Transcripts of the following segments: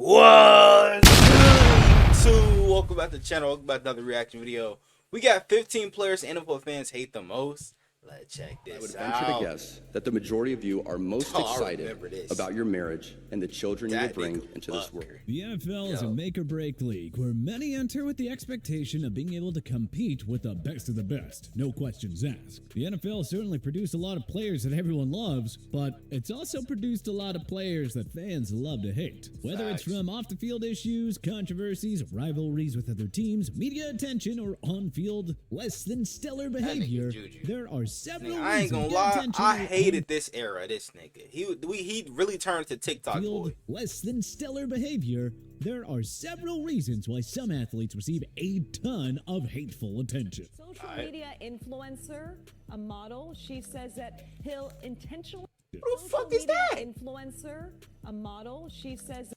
One, two. Welcome back to the channel. Welcome back to another reaction video. We got 15 players NFL fans hate the most. Let's check this out. I would venture to guess that the majority of you are most excited about your marriage and the children you will bring into this world. The NFL is a make-or-break league where many enter with the expectation of being able to compete with the best of the best. No questions asked. The NFL certainly produced a lot of players that everyone loves, but it's also produced a lot of players that fans love to hate. Whether it's from off-the-field issues, controversies, rivalries with other teams, media attention, or on-field less than stellar behavior, there are several reasons. I ain't gonna lie, I hated this era. This nigga, he really turned to TikTok boy. Less than stellar behavior. There are several reasons why some athletes receive a ton of hateful attention. Social media influencer, a model, she says that Hill intentionally. What the fuck is that? Influencer, a model, she says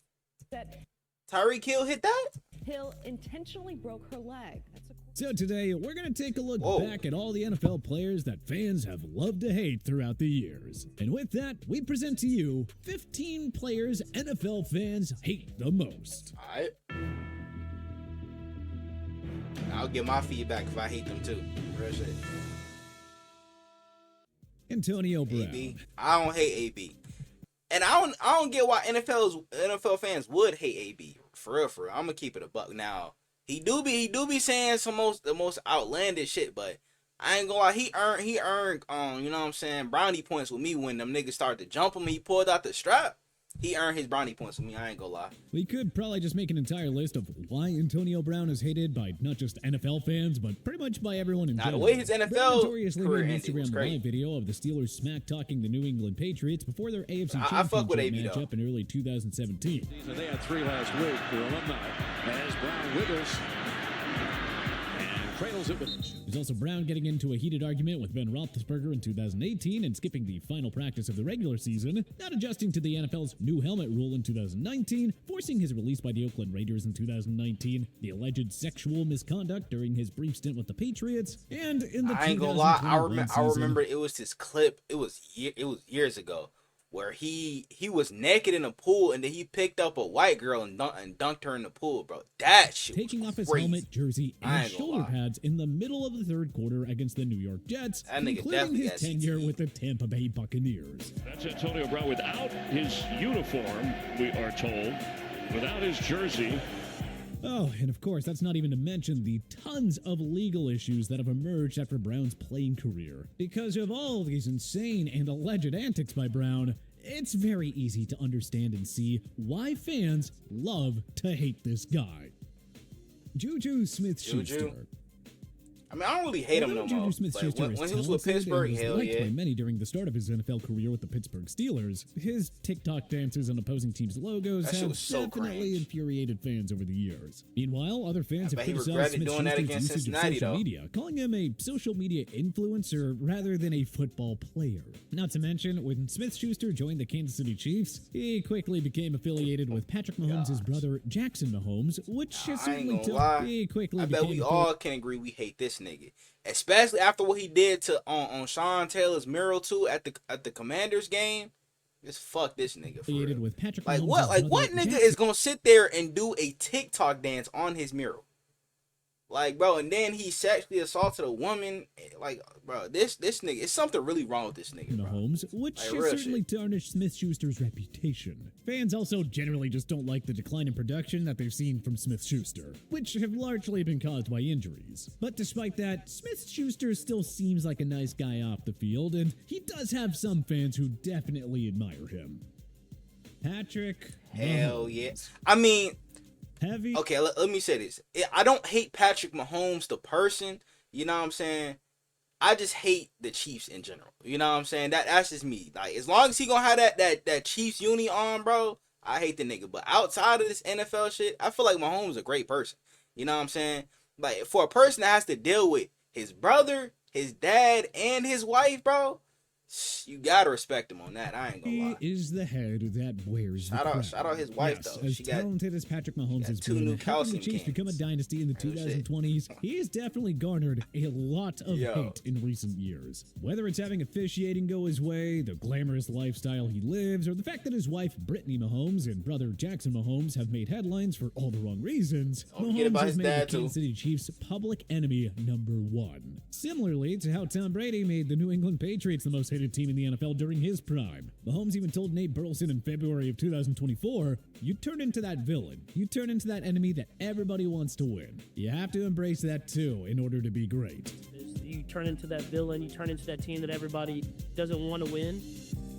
that Tyreek Hill hit that? Hill intentionally broke her leg. So today, we're going to take a look back at all the NFL players that fans have loved to hate throughout the years. And with that, we present to you 15 players NFL fans hate the most. Alright. I'll give my feedback if I hate them too. Real shit. Antonio Brown. AB. I don't hate AB. And I don't get why NFL fans would hate AB. For real. I'm gonna keep it a buck. Now, he do be saying the most outlandish shit, but I ain't gonna lie, he earned you know what I'm saying, brownie points with me when them niggas started to jump him. He pulled out the strap. He earned his brownie points with me. I ain't gonna lie. We could probably just make an entire list of why Antonio Brown is hated by not just NFL fans, but pretty much by everyone in general. The way his NFL career ended was Instagram great. live video of the Steelers smack talking the New England Patriots before their AFC I fuck with AB Championship matchup in early 2017. They had 3 last week for alumni as Brown wiggles and cradles it. There's also Brown getting into a heated argument with Ben Roethlisberger in 2018 and skipping the final practice of the regular season, not adjusting to the NFL's new helmet rule in 2019, forcing his release by the Oakland Raiders in 2019, the alleged sexual misconduct during his brief stint with the Patriots, and in the I ain't gonna lie, I remember it was this clip. It was years ago, where he was naked in a pool and then he picked up a white girl and dunked her in the pool, bro. That shit taking was off his crazy. helmet, jersey, and shoulder pads in the middle of the third quarter against the New York Jets, including his tenure with the Tampa Bay Buccaneers. That's Antonio Brown without his uniform, we are told, without his jersey. Oh, and of course, that's not even to mention the tons of legal issues that have emerged after Brown's playing career. Because of all these insane and alleged antics by Brown, it's very easy to understand and see why fans love to hate this guy. Juju Smith-Schuster. I mean, I don't really hate him no more. Like, when he was with Pittsburgh, hell yeah. By many during the start of his NFL career with the Pittsburgh Steelers, his TikTok dances on opposing teams' logos have definitely infuriated fans over the years. Meanwhile, other fans have criticized Smith-Schuster's usage of social media, calling him a social media influencer rather than a football player. Not to mention, when Smith-Schuster joined the Kansas City Chiefs, he quickly became affiliated with Patrick Mahomes' brother, Jackson Mahomes, which certainly I bet we all can agree we hate this nigga, especially after what he did to on Sean Taylor's mural too at the Commanders game. Just fuck this nigga. For real. With Patrick like Mahomes' what nigga is gonna sit there and do a TikTok dance on his mural? Like, bro, and then he sexually assaulted a woman. Like, bro, this nigga, it's something really wrong with this nigga, bro. Mahomes, which has certainly tarnished Smith-Schuster's reputation. Fans also generally just don't like the decline in production that they've seen from Smith-Schuster, which have largely been caused by injuries. But despite that, Smith-Schuster still seems like a nice guy off the field, and he does have some fans who definitely admire him. Patrick Hell Mahomes. yeah. I mean, heavy. Okay, let me say this. I don't hate Patrick Mahomes the person, you know what I'm saying? I just hate the Chiefs in general. You know what I'm saying? That's just me. Like, as long as he gonna have that Chiefs uni on, bro, I hate the nigga. But outside of this NFL shit, I feel like Mahomes is a great person. You know what I'm saying? Like, for a person that has to deal with his brother, his dad, and his wife, bro, You gotta respect him on that. I ain't gonna lie. He is the head that wears the crown. Shout out his wife, yes, though. As talented as Patrick Mahomes has been, helping the Chiefs become a dynasty in the 2020s, he has definitely garnered a lot of hate in recent years. Whether it's having officiating go his way, the glamorous lifestyle he lives, or the fact that his wife Brittany Mahomes and brother Jackson Mahomes have made headlines for all the wrong reasons, Mahomes has made the Kansas City Chiefs public enemy #1. Similarly to how Tom Brady made the New England Patriots the most hated team in the NFL during his prime. Mahomes even told Nate Burleson in February of 2024, you turn into that villain. You turn into that enemy that everybody wants to win. You have to embrace that too in order to be great. You turn into that villain, you turn into that team that everybody doesn't want to win.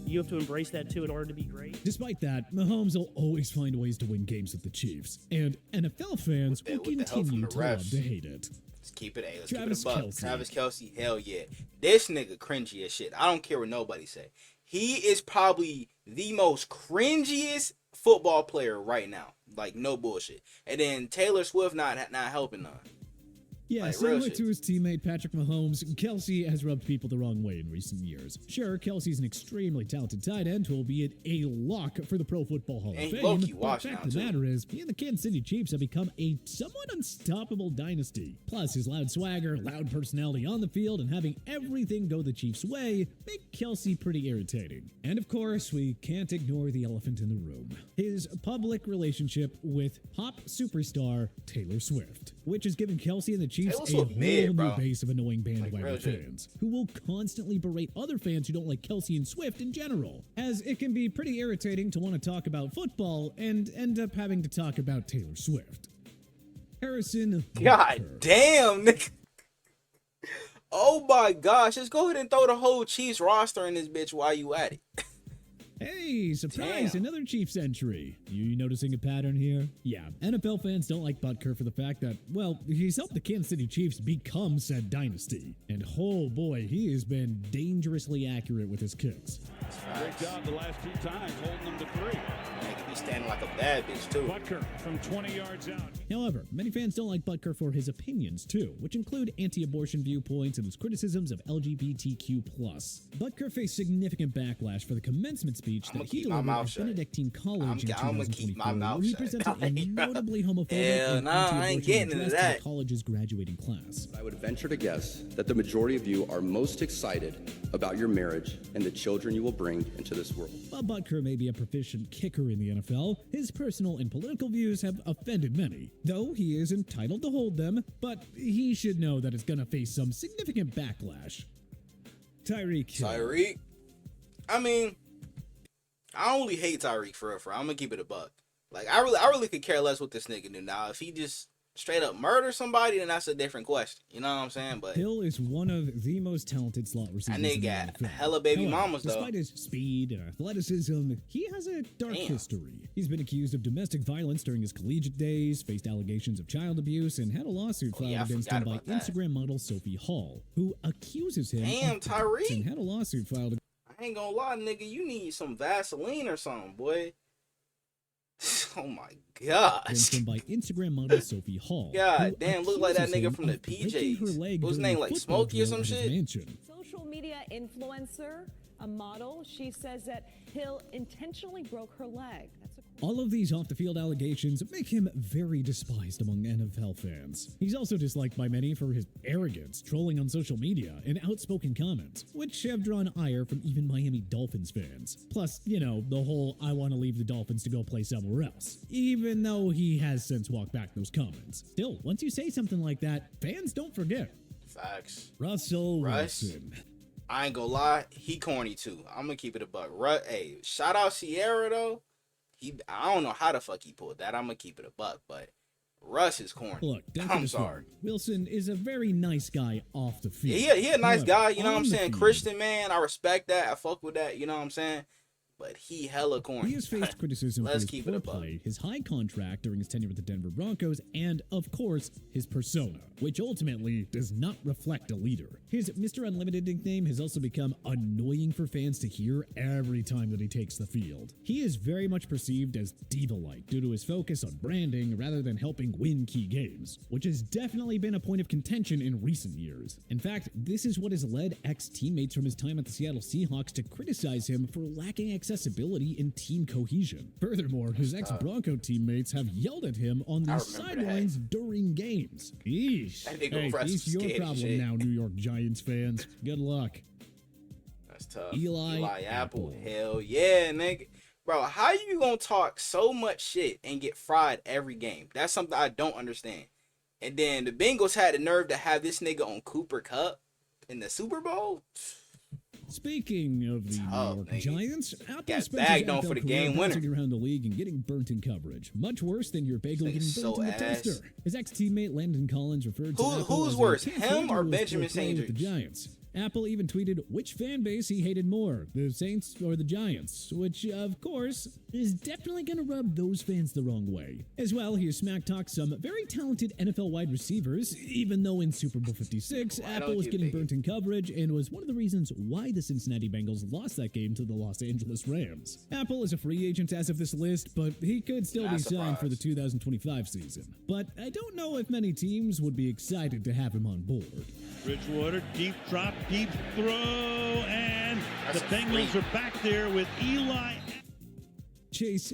You have to embrace that too in order to be great. Despite that, Mahomes will always find ways to win games with the Chiefs, and NFL fans will continue to love to hate it. Let's keep it A. Let's Travis keep it a buck. Kelce. Travis Kelce, hell yeah. This nigga cringy as shit. I don't care what nobody say. He is probably the most cringiest football player right now. Like, no bullshit. And then Taylor Swift not helping none. Yeah, like, similar to his teammate Patrick Mahomes, Kelce has rubbed people the wrong way in recent years. Sure, Kelce's an extremely talented tight end who will be a lock for the Pro Football Hall of Fame. But the fact of the matter is, he and the Kansas City Chiefs have become a somewhat unstoppable dynasty. Plus, his loud swagger, loud personality on the field, and having everything go the Chiefs' way make Kelce pretty irritating. And of course, we can't ignore the elephant in the room. His public relationship with pop superstar Taylor Swift, which has given Kelce and the Chiefs a whole new base of annoying bandwagon fans who will constantly berate other fans who don't like Kelce and Swift in general, as it can be pretty irritating to want to talk about football and end up having to talk about Taylor Swift. Harrison, God damn, nigga. Oh my gosh, just go ahead and throw the whole Chiefs roster in this bitch while you at it. Hey, surprise, another Chiefs entry. You noticing a pattern here? Yeah, NFL fans don't like Butker for the fact that, well, he's helped the Kansas City Chiefs become said dynasty. And oh boy, he has been dangerously accurate with his kicks. Great job the last 2 times, holding them to 3. He could be standing like a bad bitch, too. Butker from 20 yards out. However, many fans don't like Butker for his opinions, too, which include anti-abortion viewpoints and his criticisms of LGBTQ+. Butker faced significant backlash for the commencement speech that he delivered at Benedictine College in 2024, where he presented a notably homophobic and anti-abortion address to the college's graduating class. I would venture to guess that the majority of you are most excited about your marriage and the children you will bring into this world. While Butker may be a proficient kicker in the NFL, his personal and political views have offended many. Though he is entitled to hold them, but he should know that it's gonna face some significant backlash. Tyreek Hill. Tyreek? I mean, I don't really hate Tyreek for real. I'm gonna keep it a buck. Like, I really could care less what this nigga do. Now, if he just straight up murder somebody, then that's a different question. You know what I'm saying? But Hill is one of the most talented slot receivers. That nigga got hella baby mamas, though. Despite his speed and athleticism, he has a dark history. He's been accused of domestic violence during his collegiate days, faced allegations of child abuse, and had a lawsuit filed against him by Instagram model Sophie Hall, who accuses him of Tyreek, and had a lawsuit filed. I ain't gonna lie, nigga, you need some Vaseline or something, boy. Oh my god. By Instagram model Sophie Hall. God damn, look like that nigga from the PJs. What's his name, like Smokey or some shit? Social media influencer, a model, she says that Hill intentionally broke her leg. All of these off-the-field allegations make him very despised among NFL fans. He's also disliked by many for his arrogance, trolling on social media, and outspoken comments, which have drawn ire from even Miami Dolphins fans. Plus, you know, the whole I want to leave the Dolphins to go play somewhere else, even though he has since walked back those comments. Still, once you say something like that, fans don't forget. Facts. Russell Wilson. I ain't gonna lie, he corny too. I'm gonna keep it a buck. Hey, shout out Sierra though. I don't know how the fuck he pulled that. I'm gonna keep it a buck, but Russ is corny. Look, I'm sorry. Wilson is a very nice guy off the field. Yeah, he a nice guy. You know what I'm saying? Christian man, I respect that. I fuck with that. You know what I'm saying? but he hella corny. He has faced criticism for his poor play, his high contract during his tenure with the Denver Broncos, and, of course, his persona, which ultimately does not reflect a leader. His Mr. Unlimited nickname has also become annoying for fans to hear every time that he takes the field. He is very much perceived as diva-like due to his focus on branding rather than helping win key games, which has definitely been a point of contention in recent years. In fact, this is what has led ex-teammates from his time at the Seattle Seahawks to criticize him for lacking accessibility and team cohesion. Furthermore, his ex-Bronco teammates have yelled at him on the sidelines during games. Eesh. Hey, it's your problem now, New York Giants fans. Good luck. That's tough. Eli Apple. Hell yeah, nigga. Bro, how you gonna talk so much shit and get fried every game? That's something I don't understand. And then the Bengals had the nerve to have this nigga on Cooper Kupp in the Super Bowl. Speaking of the New York Giants, Apple spent bagged on for the game winner around the league and getting burnt in coverage. Much worse than your bagel getting burnt in the toaster. His ex-teammate Landon Collins referred to who's worse, him or Benjamin St. with the Giants. Apple even tweeted which fan base he hated more, the Saints or the Giants, which, of course, is definitely going to rub those fans the wrong way. As well, he smack-talked some very talented NFL wide receivers, even though in Super Bowl 56, Apple was getting burnt in coverage and was one of the reasons why the Cincinnati Bengals lost that game to the Los Angeles Rams. Apple is a free agent as of this list, but he could still be signed for the 2025 season. But I don't know if many teams would be excited to have him on board. Bridgewater, deep drop, deep throw, and the Bengals are back there with Eli. Chase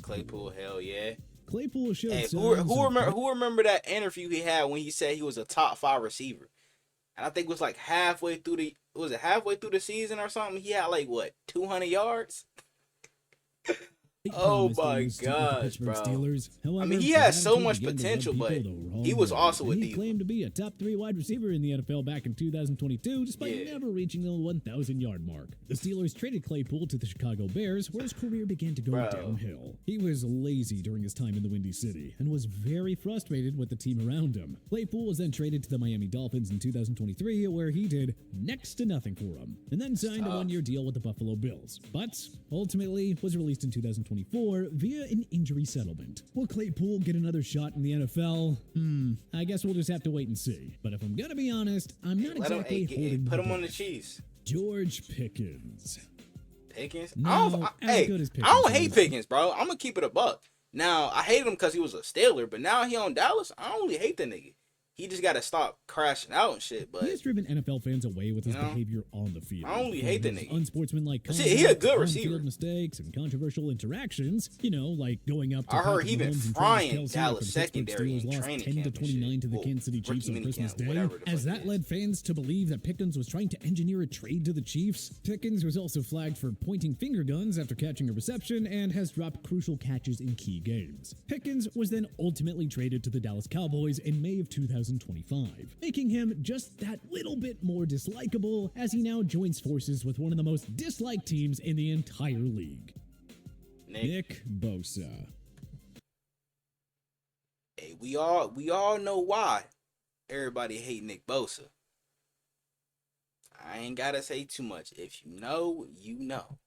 Claypool, hell yeah. Claypool showed who remember that interview he had when he said he was a top 5 receiver? And I think it was like halfway through the season or something. He had like what, 200 yards? Oh my gosh, bro. However, I mean, he has so much potential, but he was also a diva. He claimed to be a top 3 wide receiver in the NFL back in 2022, despite never reaching the 1,000-yard mark. The Steelers traded Claypool to the Chicago Bears, where his career began to go downhill. He was lazy during his time in the Windy City, and was very frustrated with the team around him. Claypool was then traded to the Miami Dolphins in 2023, where he did next to nothing for him, and then signed a 1-year deal with the Buffalo Bills, but ultimately was released in 2024 via an injury settlement. Will Claypool get another shot in the NFL? I guess we'll just have to wait and see. But if I'm gonna be honest, I'm not exactly holding put him on the Chiefs. George Pickens. Pickens? No, I don't hate Pickens, bro. I'm gonna keep it a buck. Now, I hated him because he was a Steeler, but now he on Dallas. I don't really hate the nigga. He just got to stop crashing out and shit. But he has driven NFL fans away with his behavior on the field. I only hate the nigga. Unsportsmanlike conduct, he a good receiver. Mistakes and controversial interactions. You know, like going up to. I heard he been frying Dallas secondary in training 10-29 to the Kansas City Chiefs on Christmas Day. As that led fans to believe that Pickens was trying to engineer a trade to the Chiefs. Pickens was also flagged for pointing finger guns after catching a reception and has dropped crucial catches in key games. Pickens was then ultimately traded to the Dallas Cowboys in May of 2025. Making him just that little bit more dislikable as he now joins forces with one of the most disliked teams in the entire league. Nick Bosa. Hey, we all know why everybody hate Nick Bosa. I ain't gotta say too much. If you know, you know.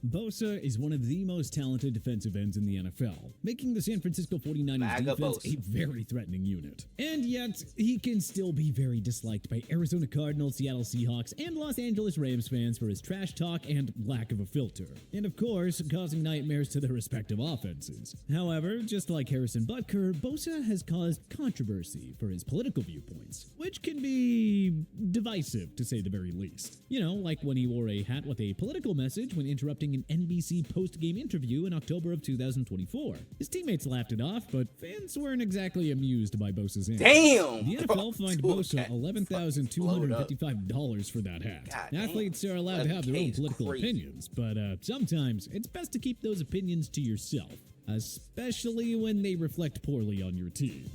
Bosa is one of the most talented defensive ends in the NFL, making the San Francisco 49ers defense a very threatening unit. And yet, he can still be very disliked by Arizona Cardinals, Seattle Seahawks, and Los Angeles Rams fans for his trash talk and lack of a filter. And of course, causing nightmares to their respective offenses. However, just like Harrison Butker, Bosa has caused controversy for his political viewpoints, which can be divisive, to say the very least. You know, like when he wore a hat with a political message when interrupting an NBC post-game interview in October of 2024. His teammates laughed it off, but fans weren't exactly amused by Bosa's answer. Damn! The NFL fined Bosa $11,255 for that hat. Athletes are allowed to have their own political opinions, but sometimes it's best to keep those opinions to yourself, especially when they reflect poorly on your team.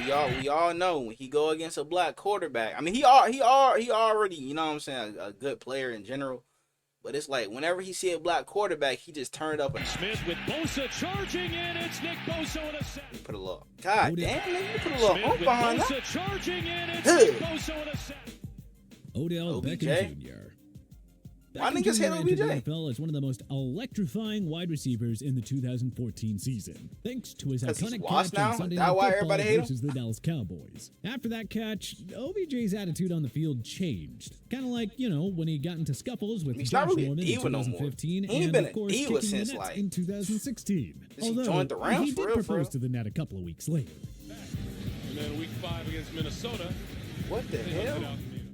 We all know when he go against a black quarterback. I mean, he already, you know what I'm saying, a good player in general. But it's like whenever he see a black quarterback, he just turned up. Smith with Bosa charging in. It's Nick Bosa with a sack. Put a little. God damn, nigga, you put a little hope behind Bosa charging in. It's Nick Bosa with a sack. Odell Beckham Jr. Why Beckham niggas Jr. hate entered the OBJ? NFL as one of the most electrifying wide receivers in the 2014 season, thanks to his iconic catch on Sunday Night Football versus the Dallas Cowboys. After that catch, OBJ's attitude on the field changed. Kind of like, when he got into scuffles with Josh Norman in 2015 and, of course, kicking the Nets in 2016. Although, he did propose to the net a couple of weeks later. And then week 5 against Minnesota. What the hell?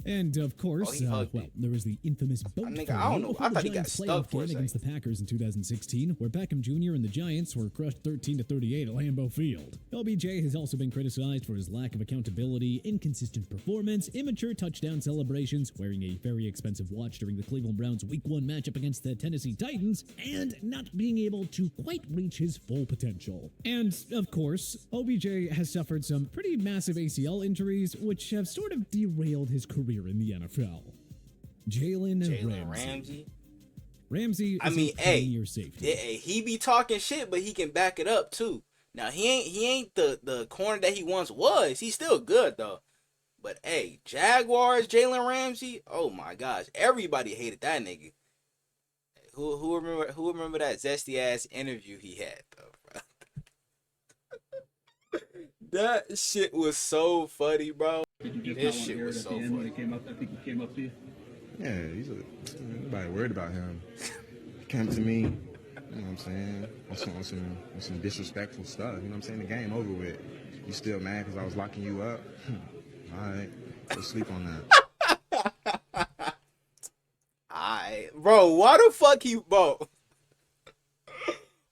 And of course, there was the infamous boat I don't know. I thought he got stuck for a second. against the Packers in 2016, where Beckham Jr. and the Giants were crushed 13-38 at Lambeau Field. OBJ has also been criticized for his lack of accountability, inconsistent performance, immature touchdown celebrations, wearing a very expensive watch during the Cleveland Browns Week 1 matchup against the Tennessee Titans, and not being able to quite reach his full potential. And of course, OBJ has suffered some pretty massive ACL injuries, which have sort of derailed his career in the NFL. Jalen Ramsey. Ramsey is a premier safety. He be talking shit, but he can back it up too. Now he ain't the corner that he once was. He's still good though. But hey, Jaguars, Jalen Ramsey. Oh my gosh, everybody hated that nigga. Who remember that zesty ass interview he had though, bro? That shit was so funny, bro. This shit was so funny. I think he came up to you. Yeah, nobody worried about him. He came to me, you know what I'm saying, on some disrespectful stuff. You know what I'm saying? The game over with. You still mad because I was locking you up? All right, go sleep on that. Alright, bro. Why the fuck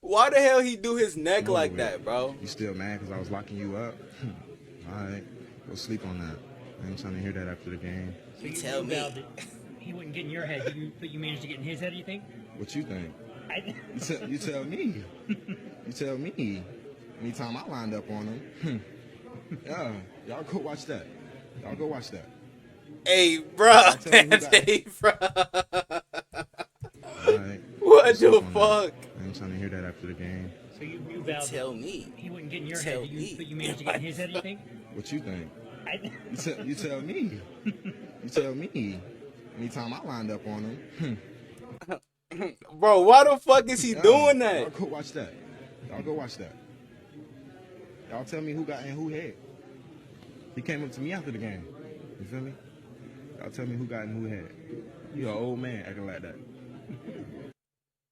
why the hell he do his neck like that, bro? You still mad because I was locking you up? All right, go sleep on that. I ain't trying to hear that after the game. So you tell me. He wouldn't get in your head, but you managed to get in his head, you think? What you think? You tell me. You tell me. Anytime I lined up on him. Yeah, y'all go watch that. Hey, bro. Hey, bro. Right. What the fuck? I ain't trying to hear that after the game. So you vowed tell me. He wouldn't get in your head, but you managed to get in his head, you think? What you think? You tell me. You tell me. Anytime I lined up on him. Bro, why the fuck is he doing that? Y'all go watch that. Y'all tell me who got in who head. He came up to me after the game. You feel me? Y'all tell me who got in who head. You an old man acting like that.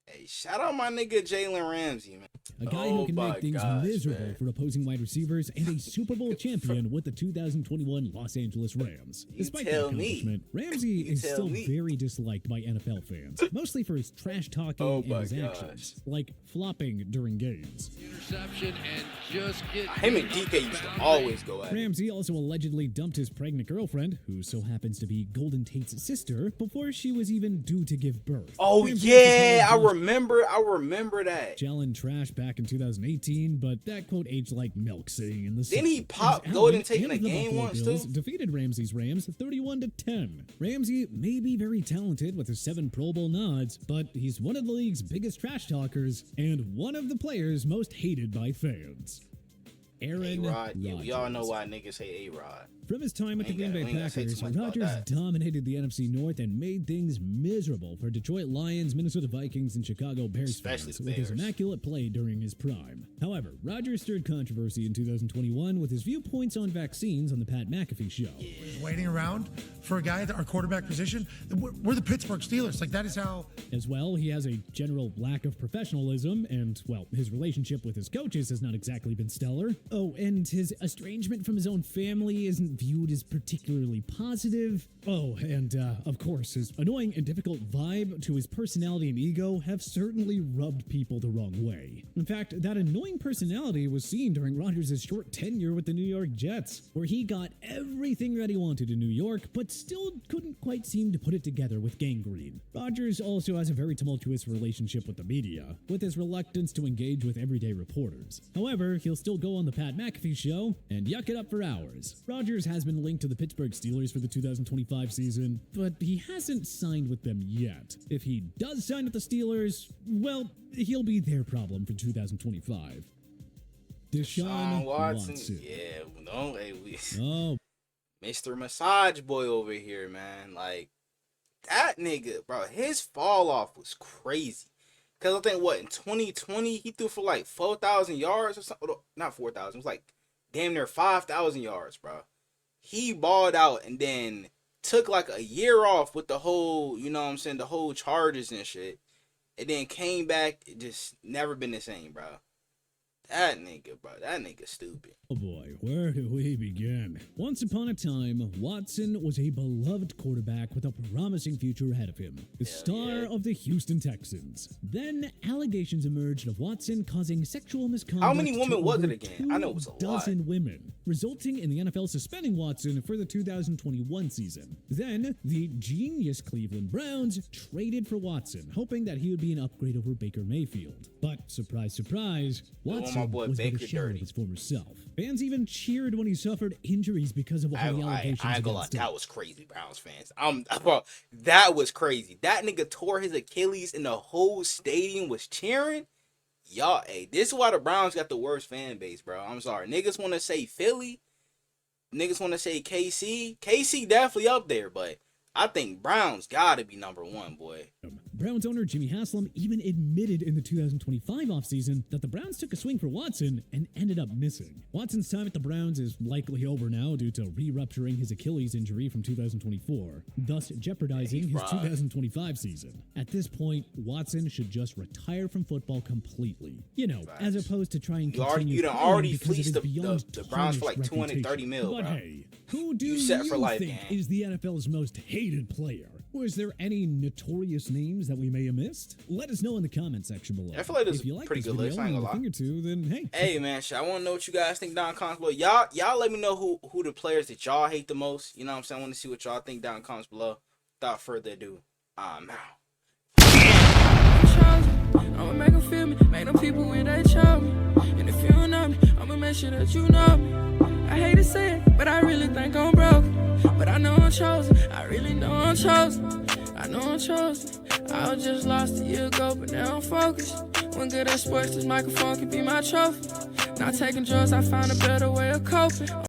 Hey, shout out my nigga Jalen Ramsey, man. A guy who can make things miserable for opposing wide receivers and a Super Bowl champion with the 2021 Los Angeles Rams. Despite that accomplishment, Ramsey is still very disliked by NFL fans, mostly for his trash talking and his actions, like flopping during games. Interception and just get him and DK used to always go at it. Ramsey also allegedly dumped his pregnant girlfriend, who so happens to be Golden Tate's sister, before she was even due to give birth. Oh yeah, I remember that. Jalen trash back in 2018, but that quote aged like milk sitting in the sun. Didn't he pop Golden Tate in a game once too? Defeated Ramsey's Rams 31-10. Ramsey may be very talented with his 7 Pro Bowl nods, but he's one of the league's biggest trash talkers and one of the players most hated by fans. Aaron Rodgers. Yeah, we all know why niggas hate A-Rod. From his time with the Green Bay Packers, Rodgers dominated the NFC North and made things miserable for Detroit Lions, Minnesota Vikings, and Chicago Bears fans with his immaculate play during his prime. However, Rodgers stirred controversy in 2021 with his viewpoints on vaccines on the Pat McAfee show. Waiting around for a guy at our quarterback position? We're the Pittsburgh Steelers. Like, that is how... As well, he has a general lack of professionalism, and, well, his relationship with his coaches has not exactly been stellar. Oh, and his estrangement from his own family isn't viewed as particularly positive. Oh, and of course, his annoying and difficult vibe to his personality and ego have certainly rubbed people the wrong way. In fact, that annoying personality was seen during Rodgers' short tenure with the New York Jets, where he got everything that he wanted in New York, but still couldn't quite seem to put it together with gangrene. Rodgers also has a very tumultuous relationship with the media, with his reluctance to engage with everyday reporters. However, he'll still go on the Pat McAfee show and yuck it up for hours. Rodgers has been linked to the Pittsburgh Steelers for the 2025 season, but he hasn't signed with them yet. If he does sign with the Steelers, well, he'll be their problem for 2025. Deshaun Watson. Yeah, no, hey, oh, Mr. Massage Boy over here, man. Like, that nigga, bro, his fall off was crazy. Cause I think in 2020 he threw for like 4,000 yards or something. Not 4,000. It was like damn near 5,000 yards, bro. He balled out and then took like a year off with the whole, you know what I'm saying, the whole charges and shit. And then came back, just never been the same, bro. That nigga stupid. Oh boy, where do we begin? Once upon a time, Watson was a beloved quarterback with a promising future ahead of him. The star of the Houston Texans. Then allegations emerged of Watson causing sexual misconduct. How many women was it again? I know it was a lot. Dozen women, resulting in the NFL suspending Watson for the 2021 season. Then, the genius Cleveland Browns traded for Watson, hoping that he would be an upgrade over Baker Mayfield. But, surprise, surprise, Watson was in the shadow of his former self. Fans even cheered when he suffered injuries because of all the allegations. I ain't gonna lie, that was crazy, Browns fans. Bro, that was crazy. That nigga tore his Achilles and the whole stadium was cheering. Y'all, this is why the Browns got the worst fan base, bro. I'm sorry. Niggas want to say Philly. Niggas want to say KC. KC definitely up there, but I think Browns gotta be number one, boy. Browns owner Jimmy Haslam even admitted in the 2025 offseason that the Browns took a swing for Watson and ended up missing. Watson's time at the Browns is likely over now due to re-rupturing his Achilles injury from 2024, thus jeopardizing his 2025 season. At this point, Watson should just retire from football completely. You know, as opposed to trying to continue. You done already fleeced the Browns for like $230 million, but bro. hey, who do you for life, think is the NFL's most hated player? Or is there any notorious names that we may have missed? Let us know in the comment section below. I feel like this if you is like pretty this good video list. I ain't gonna lie. thing or two, then hey. Hey man, I want to know what you guys think down in the comments below. Y'all let me know who the players that y'all hate the most. You know what I'm saying? I want to see what y'all think down in the comments below. Without further ado, I'm out. I'ma make them feel me, make them people when they show me. And if you don't know me, I'ma make sure that you know me. I hate to say it, but I really think I'm broke. But I know I'm chosen, I really know I'm chosen. I know I'm chosen. I was just lost a year ago, but now I'm focused. When good at sports, this microphone can be my trophy. Not taking drugs, I found a better way of coping.